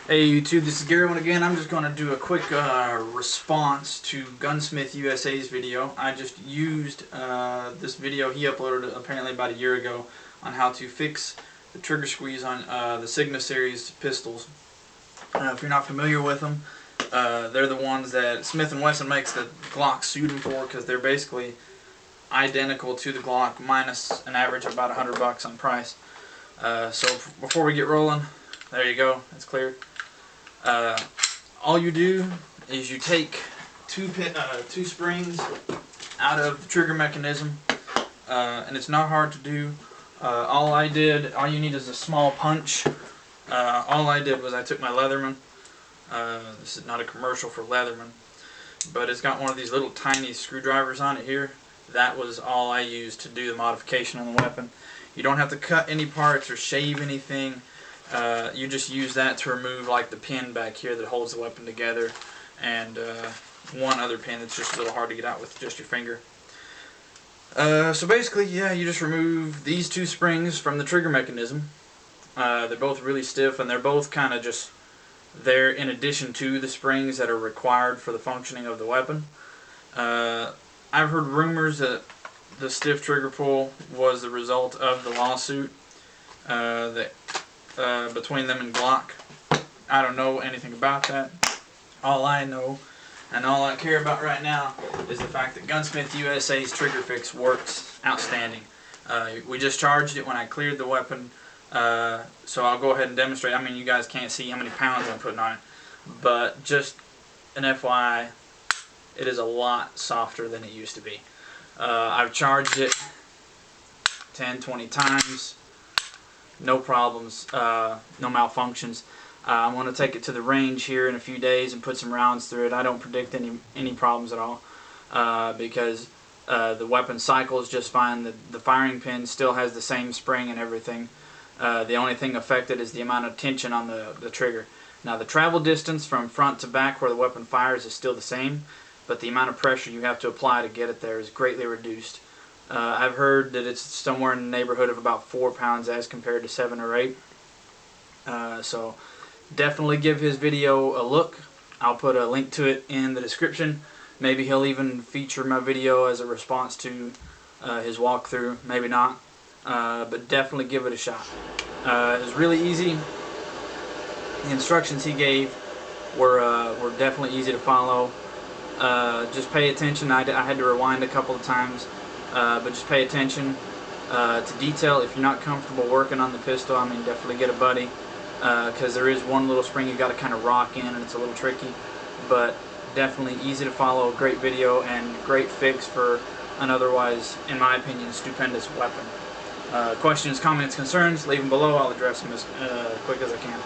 Hey YouTube, this is Gary again. I'm just going to do a quick response to GunSmithUSA's video. I just used this video he uploaded apparently about a year ago on how to fix the trigger squeeze on the Sigma series pistols. If you're not familiar with them, they're the ones that Smith & Wesson makes the Glock suit them for, because they're basically identical to the Glock minus an average of about $100 on price. So before we get rolling, there you go, it's cleared. All you do is you take two springs out of the trigger mechanism, and it's not hard to do. All you need is a small punch. All I did was I took my Leatherman. This is not a commercial for Leatherman, but it's got one of these little tiny screwdrivers on it here. That was all I used to do the modification on the weapon. You don't have to cut any parts or shave anything. You just use that to remove like the pin back here that holds the weapon together, and one other pin that's just a little hard to get out with just your finger. So basically, yeah, you just remove these two springs from the trigger mechanism. They're both really stiff, and they're both kind of just there in addition to the springs that are required for the functioning of the weapon. I've heard rumors that the stiff trigger pull was the result of the lawsuit between them and Glock. I don't know anything about that. All I know and all I care about right now is the fact that GunSmithUSA's trigger fix works outstanding. We just charged it when I cleared the weapon, so I'll go ahead and demonstrate. I mean, you guys can't see how many pounds I'm putting on it, but just an FYI, it is a lot softer than it used to be. I've charged it 10-20 times. No problems, no malfunctions. I'm going to take it to the range here in a few days and put some rounds through it. I don't predict any problems at all, because the weapon cycles just fine. The firing pin still has the same spring and everything. The only thing affected is the amount of tension on the trigger. Now, the travel distance from front to back where the weapon fires is still the same, but the amount of pressure you have to apply to get it there is greatly reduced. I've heard that it's somewhere in the neighborhood of about 4 pounds as compared to 7 or 8. So definitely give his video a look. I'll put a link to it in the description. Maybe he'll even feature my video as a response to his walkthrough. Maybe not. But definitely give it a shot. It was really easy. The instructions he gave were definitely easy to follow. Just pay attention. I had to rewind a couple of times. But just pay attention to detail. If you're not comfortable working on the pistol, I mean, definitely get a buddy, because there is one little spring you got to kind of rock in, and it's a little tricky. But definitely easy to follow, great video, and great fix for an otherwise, in my opinion, stupendous weapon. Questions, comments, concerns, leave them below. I'll address them as quick as I can.